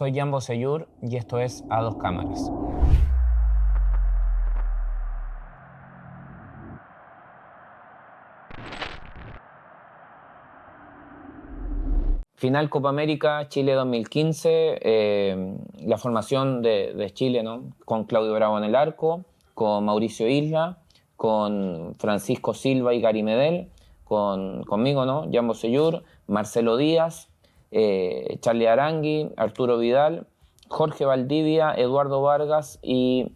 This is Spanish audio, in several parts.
Soy Jan Bosellur y esto es A Dos Cámaras. Final Copa América, Chile 2015, la formación de Chile, ¿no? Con Claudio Bravo en el arco, con Mauricio Isla, con Francisco Silva y Gary Medel, conmigo, ¿no? Jan Bosellur, Marcelo Díaz, Charly Arangui, Arturo Vidal, Jorge Valdivia, Eduardo Vargas y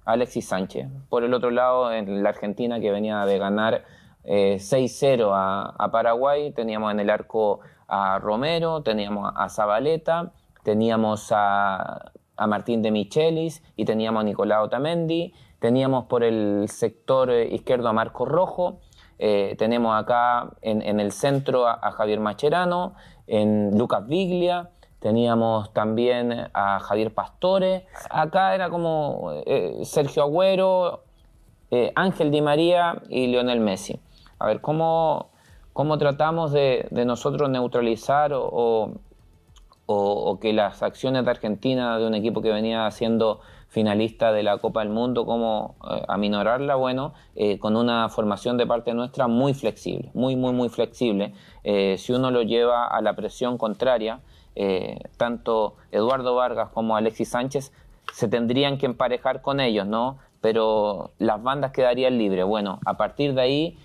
Alexis Sánchez. Por el otro lado, en la Argentina, que venía de ganar 6-0 a Paraguay, teníamos en el arco a Romero, teníamos a Zabaleta, teníamos a Martín de Michelis y teníamos a Nicolás Otamendi, teníamos por el sector izquierdo a Marco Rojo, tenemos acá en el centro a Javier Mascherano, en Lucas Viglia, teníamos también a Javier Pastore, acá era como Sergio Agüero, Ángel Di María y Lionel Messi. A ver, ¿cómo tratamos de nosotros neutralizar o que las acciones de Argentina, de un equipo que venía siendo finalista de la Copa del Mundo, cómo aminorarla? Bueno, con una formación de parte nuestra muy flexible, muy flexible. Si uno lo lleva a la presión contraria, tanto Eduardo Vargas como Alexis Sánchez se tendrían que emparejar con ellos, ¿no? Pero las bandas quedarían libres. Bueno, a partir de ahí,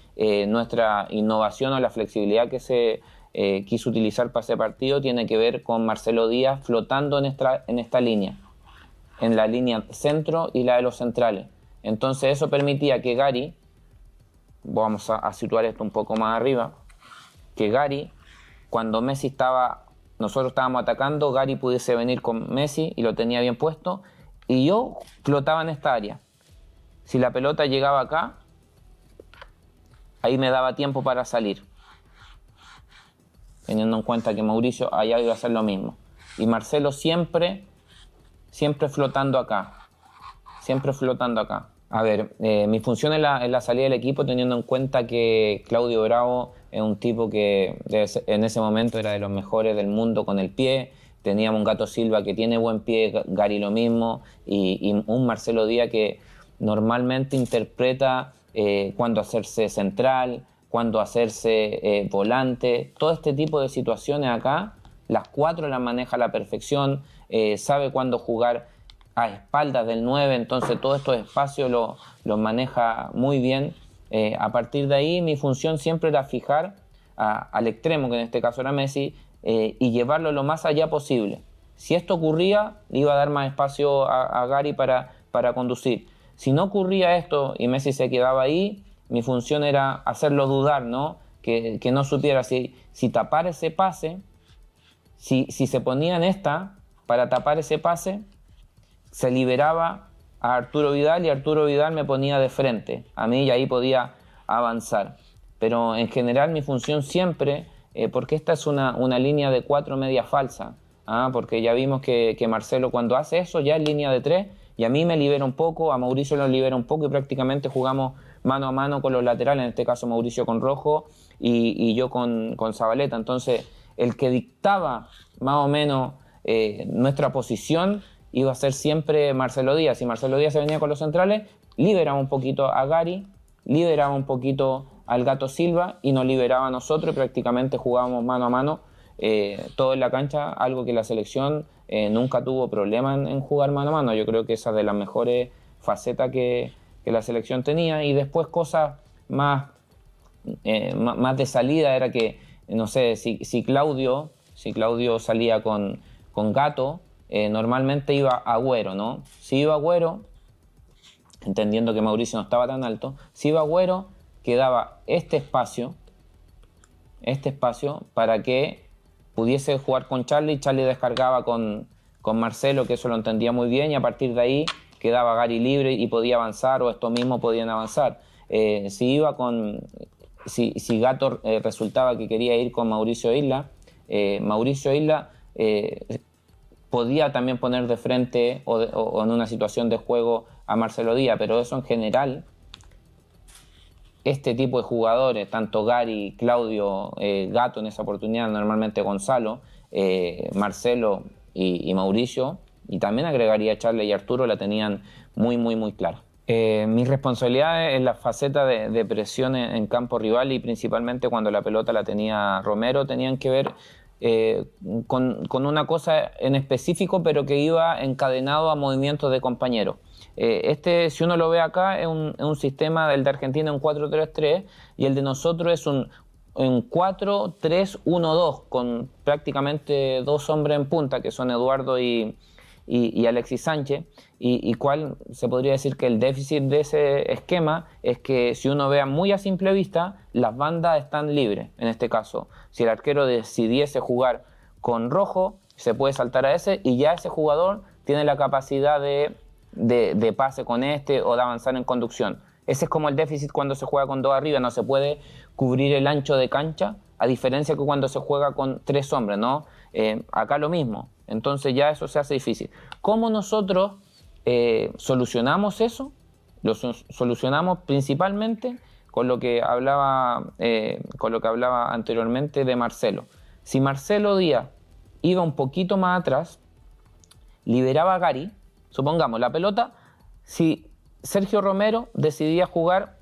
nuestra innovación o la flexibilidad que se quiso utilizar para ese partido tiene que ver con Marcelo Díaz flotando en esta línea, en la línea centro y la de los centrales. Entonces eso permitía que Gary, vamos a situar esto un poco más arriba, que Gary, cuando nosotros estábamos atacando, Gary pudiese venir con Messi y lo tenía bien puesto, y yo flotaba en esta área. Si la pelota llegaba acá, ahí me daba tiempo para salir, teniendo en cuenta que Mauricio allá iba a hacer lo mismo. Y Marcelo siempre flotando acá. A ver, mi función es la salida del equipo, teniendo en cuenta que Claudio Bravo es un tipo que en ese momento era de los mejores del mundo con el pie. Teníamos un Gato Silva que tiene buen pie, Gary lo mismo, y un Marcelo Díaz que normalmente interpreta cuándo hacerse central, cuándo hacerse volante. Todo este tipo de situaciones acá, las cuatro las maneja a la perfección, sabe cuándo jugar a espaldas del 9, entonces todos estos espacios los maneja muy bien. A partir de ahí mi función siempre era fijar al extremo, que en este caso era Messi, y llevarlo lo más allá posible. Si esto ocurría, le iba a dar más espacio a Gary para conducir. Si no ocurría esto y Messi se quedaba ahí, mi función era hacerlo dudar, ¿no? Que no supiera si tapar ese pase, si se ponía en esta para tapar ese pase, se liberaba a Arturo Vidal y Arturo Vidal me ponía de frente a mí y ahí podía avanzar. Pero en general mi función siempre, porque esta es una línea de 4 media falsa, porque ya vimos que Marcelo cuando hace eso ya es línea de 3 y a mí me libera un poco, a Mauricio lo libera un poco y prácticamente jugamos mano a mano con los laterales, en este caso Mauricio con Rojo y yo con Zabaleta. Entonces el que dictaba más o menos nuestra posición iba a ser siempre Marcelo Díaz. Si Marcelo Díaz se venía con los centrales, liberaba un poquito a Gary, liberaba un poquito al Gato Silva y nos liberaba a nosotros y prácticamente jugábamos mano a mano todo en la cancha, algo que la selección nunca tuvo problema en jugar mano a mano. Yo creo que esa es de las mejores facetas que la selección tenía. Y después cosas más de salida era que, no sé, si Claudio salía con Gato, normalmente iba Agüero, ¿no? Si iba Agüero, entendiendo que Mauricio no estaba tan alto, si iba Agüero, quedaba este espacio para que pudiese jugar con Charly descargaba con Marcelo, que eso lo entendía muy bien, y a partir de ahí quedaba Gary libre y podía avanzar, o estos mismos podían avanzar. Si Gato resultaba que quería ir con Mauricio Isla, podía también poner de frente o en una situación de juego a Marcelo Díaz, pero eso en general, este tipo de jugadores, tanto Gary, Claudio, Gato en esa oportunidad, normalmente Gonzalo, Marcelo y Mauricio, y también agregaría a Charles y Arturo, la tenían muy clara. Mis responsabilidades en la faceta de presión en campo rival y principalmente cuando la pelota la tenía Romero tenían que ver con una cosa en específico, pero que iba encadenado a movimientos de compañeros. Si uno lo ve acá, es un sistema del de Argentina, un 4-3-3, y el de nosotros es un 4-3-1-2, con prácticamente dos hombres en punta, que son Eduardo y Alexis Sánchez, y cuál se podría decir que el déficit de ese esquema es que si uno vea muy a simple vista, las bandas están libres. En este caso, si el arquero decidiese jugar con rojo, se puede saltar a ese y ya ese jugador tiene la capacidad de pase con o de avanzar en conducción. Ese es como el déficit cuando se juega con dos arriba, no se puede cubrir el ancho de cancha, a diferencia que cuando se juega con tres hombres, ¿no? Acá lo mismo. Entonces ya eso se hace difícil. ¿Cómo nosotros solucionamos eso? Lo solucionamos principalmente con lo que hablaba anteriormente de Marcelo. Si Marcelo Díaz iba un poquito más atrás, liberaba a Gary, supongamos la pelota, si Sergio Romero decidía jugar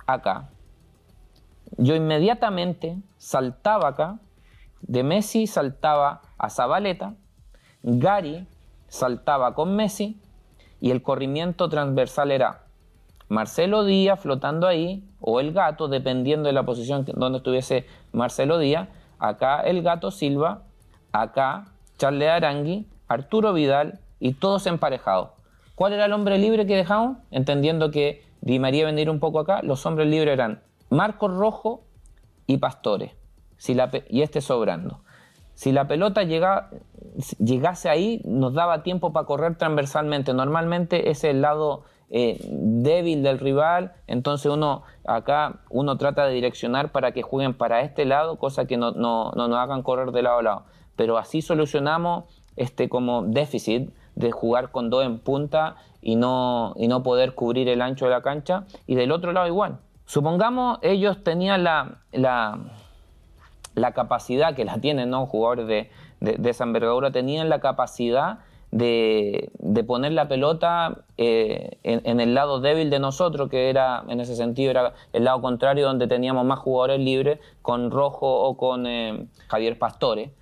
acá, yo inmediatamente saltaba acá, de Messi saltaba a Zabaleta, Gary saltaba con Messi y el corrimiento transversal era Marcelo Díaz flotando ahí o el Gato, dependiendo de la posición donde estuviese Marcelo Díaz. Acá el Gato Silva, acá Charles Arangui, Arturo Vidal y todos emparejados. ¿Cuál era el hombre libre que dejamos? Entendiendo que Di María iba a venir un poco acá, los hombres libres eran Marcos Rojo y Pastore, y sobrando. Si la pelota llegase ahí, nos daba tiempo para correr transversalmente. Normalmente ese es el lado débil del rival, entonces uno trata de direccionar para que jueguen para este lado, cosa que no nos hagan correr de lado a lado. Pero así solucionamos como déficit de jugar con dos en punta y no poder cubrir el ancho de la cancha. Y del otro lado igual. Supongamos ellos tenían la capacidad, que la tienen, ¿no? Jugadores de esa envergadura tenían la capacidad de poner la pelota en el lado débil de nosotros, que era, en ese sentido, era el lado contrario, donde teníamos más jugadores libres, con Rojo o con Javier Pastore.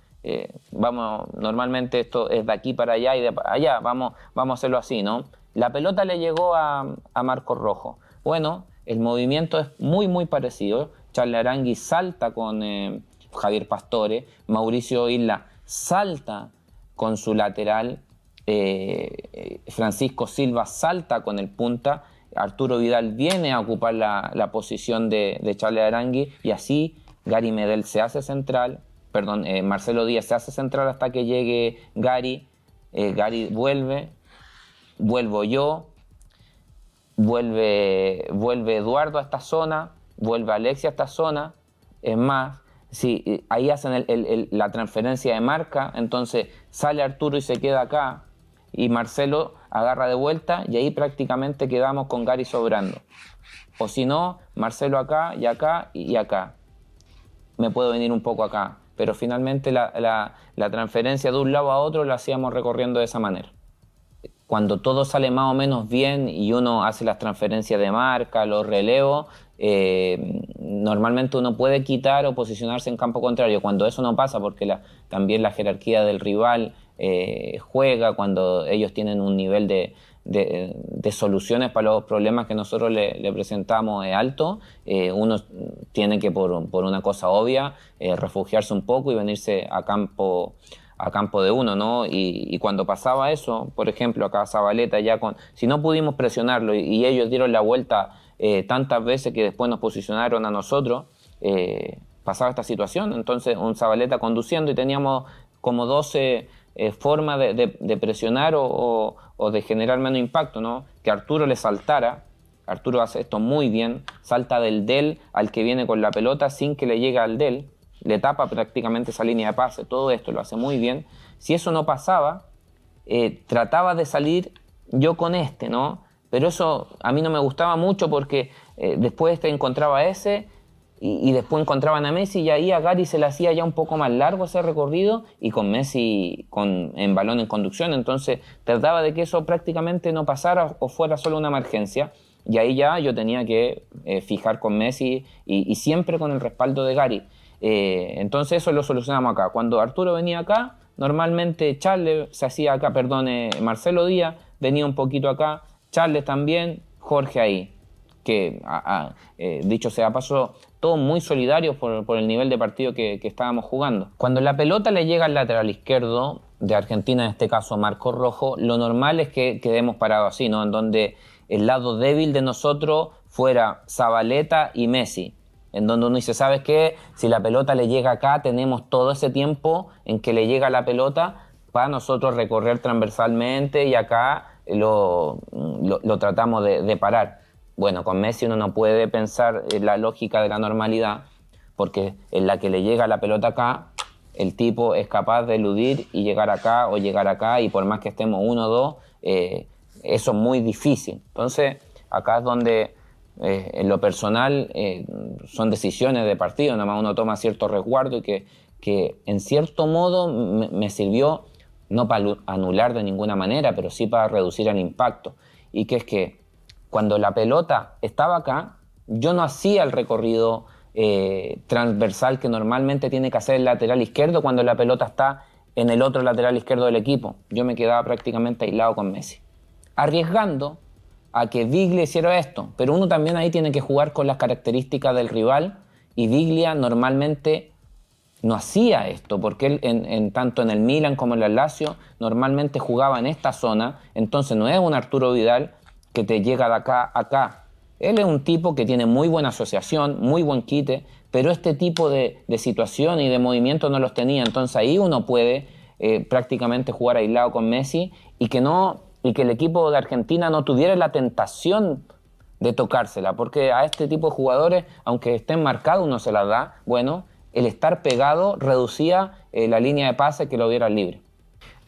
Normalmente esto es de aquí para allá y de allá, vamos a hacerlo así, ¿no? La pelota le llegó a Marcos Rojo. Bueno, el movimiento es muy parecido. Charles Arangui salta con Javier Pastore, Mauricio Isla salta con su lateral, Francisco Silva salta con el punta, Arturo Vidal viene a ocupar la posición de Charles Arangui, y así Gary Medel se hace central, Marcelo Díaz se hace central hasta que llegue Gary, vuelvo yo, vuelve Eduardo a esta zona, vuelve Alexis a esta zona. Es más, si ahí hacen la transferencia de marca, entonces sale Arturo y se queda acá, y Marcelo agarra de vuelta, y ahí prácticamente quedamos con Gary sobrando. O si no, Marcelo acá y acá y acá. Me puedo venir un poco acá, pero finalmente la transferencia de un lado a otro la hacíamos recorriendo de esa manera. Cuando todo sale más o menos bien y uno hace las transferencias de marca, los relevos, normalmente uno puede quitar o posicionarse en campo contrario. Cuando eso no pasa, porque también la jerarquía del rival juega, cuando ellos tienen un nivel de soluciones para los problemas que nosotros le presentamos alto, uno tiene que, por una cosa obvia, refugiarse un poco y venirse a campo de uno, ¿no? Y cuando pasaba eso, por ejemplo, acá Zabaleta, si no pudimos presionarlo y ellos dieron la vuelta tantas veces que después nos posicionaron a nosotros, pasaba esta situación. Entonces un Zabaleta conduciendo y teníamos como 12 formas de presionar o de generar menos impacto, ¿no? Que Arturo le saltara. Arturo hace esto muy bien, salta del al que viene con la pelota sin que le llegue al del, le tapa prácticamente esa línea de pase, todo esto lo hace muy bien. Si eso no pasaba, trataba de salir yo con ¿no? Pero eso a mí no me gustaba mucho, porque después encontraba ese y después encontraban a Messi y ahí a Gary se le hacía ya un poco más largo ese recorrido y con Messi en balón en conducción, entonces trataba de que eso prácticamente no pasara o fuera solo una emergencia y ahí ya yo tenía que fijar con Messi y siempre con el respaldo de Gary. Entonces eso lo solucionamos acá. Cuando Arturo venía acá, normalmente Charles se hacía acá, Marcelo Díaz venía un poquito acá, Charles también, Jorge ahí, que dicho sea paso, todos muy solidarios por el nivel de partido que estábamos jugando. Cuando la pelota le llega al lateral izquierdo de Argentina, en este caso Marcos Rojo, lo normal es que quedemos parados así, ¿no? En donde el lado débil de nosotros fuera Zabaleta y Messi, en donde uno dice, ¿sabes qué? Si la pelota le llega acá, tenemos todo ese tiempo en que le llega la pelota para nosotros recorrer transversalmente y acá lo tratamos de parar. Bueno, con Messi uno no puede pensar en la lógica de la normalidad, porque en la que le llega la pelota acá, el tipo es capaz de eludir y llegar acá o llegar acá, y por más que estemos 1 o 2, eso es muy difícil. Entonces, acá es donde en lo personal son decisiones de partido, nada más uno toma cierto resguardo y que en cierto modo me sirvió no para anular de ninguna manera, pero sí para reducir el impacto. Y que es que cuando la pelota estaba acá, yo no hacía el recorrido transversal que normalmente tiene que hacer el lateral izquierdo cuando la pelota está en el otro lateral izquierdo del equipo. Yo me quedaba prácticamente aislado con Messi, arriesgando a que Biglia hiciera esto, pero uno también ahí tiene que jugar con las características del rival, y Biglia normalmente no hacía esto, porque él tanto en el Milan como en el Lazio normalmente jugaba en esta zona, entonces no es un Arturo Vidal que te llega de acá a acá. Él es un tipo que tiene muy buena asociación, muy buen quite, pero este tipo de situación y de movimiento no los tenía, entonces ahí uno puede prácticamente jugar aislado con Messi y que el equipo de Argentina no tuviera la tentación de tocársela, porque a este tipo de jugadores, aunque estén marcados, uno se las da. Bueno, el estar pegado reducía la línea de pase que lo viera libre.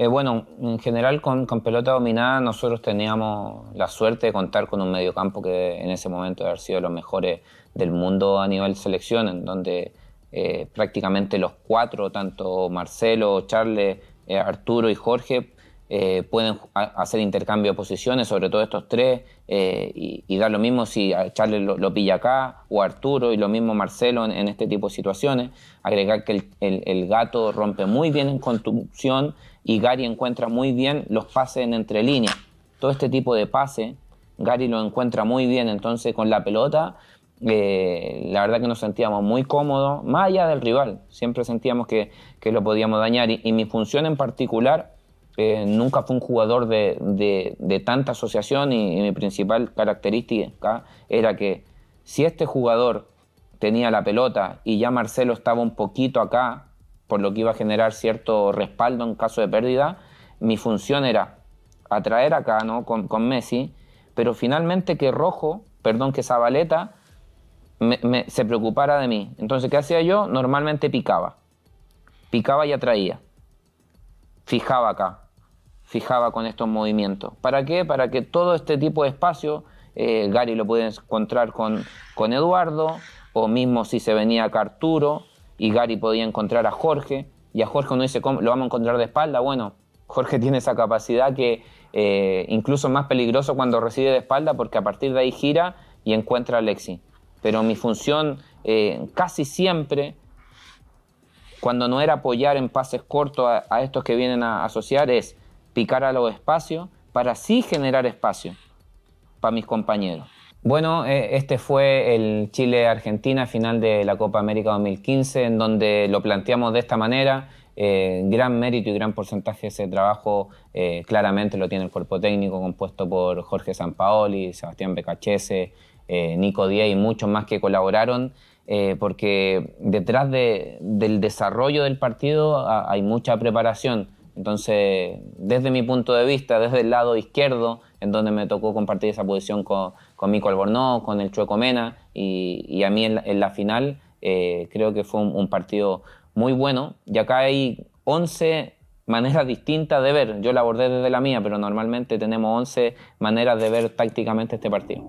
Bueno, en general con pelota dominada nosotros teníamos la suerte de contar con un mediocampo que en ese momento debe haber sido de los mejores del mundo a nivel selección, en donde prácticamente los 4, tanto Marcelo, Charles, Arturo y Jorge, pueden hacer intercambio de posiciones, sobre todo estos 3, y da lo mismo si a Charles lo pilla acá o Arturo, y lo mismo Marcelo en este tipo de situaciones. Agregar que el Gato rompe muy bien en conducción y Gary encuentra muy bien los pases en entre líneas. Todo este tipo de pase Gary lo encuentra muy bien, entonces con la pelota la verdad que nos sentíamos muy cómodos, más allá del rival, siempre sentíamos que lo podíamos dañar, y mi función en particular nunca fue un jugador de tanta asociación, y mi principal característica era que si este jugador tenía la pelota y ya Marcelo estaba un poquito acá, por lo que iba a generar cierto respaldo en caso de pérdida, mi función era atraer acá, ¿no? con Messi, pero finalmente que Zabaleta se preocupara de mí. Entonces, ¿qué hacía yo? Normalmente picaba y atraía, fijaba acá, fijaba con estos movimientos. ¿Para qué? Para que todo este tipo de espacio Gary lo puede encontrar con Eduardo, o mismo si se venía acá Arturo y Gary podía encontrar a Jorge, y a Jorge uno dice, ¿cómo lo vamos a encontrar de espalda? Bueno, Jorge tiene esa capacidad que incluso es más peligroso cuando recibe de espalda, porque a partir de ahí gira y encuentra a Alexis. Pero mi función casi siempre, cuando no era apoyar en pases cortos a estos que vienen a asociar, es picar a los espacios para así generar espacio para mis compañeros. Bueno, este fue el Chile-Argentina final de la Copa América 2015, en donde lo planteamos de esta manera. Gran mérito y gran porcentaje de ese trabajo claramente lo tiene el cuerpo técnico, compuesto por Jorge Sampaoli, Sebastián Becachese, Nico Díaz y muchos más que colaboraron, porque detrás del desarrollo del partido hay mucha preparación. Entonces, desde mi punto de vista, desde el lado izquierdo, en donde me tocó compartir esa posición con Mico Albornoz, con el Chueco Mena, y a mí en la final creo que fue un partido muy bueno. Y acá hay 11 maneras distintas de ver. Yo la abordé desde la mía, pero normalmente tenemos 11 maneras de ver tácticamente este partido.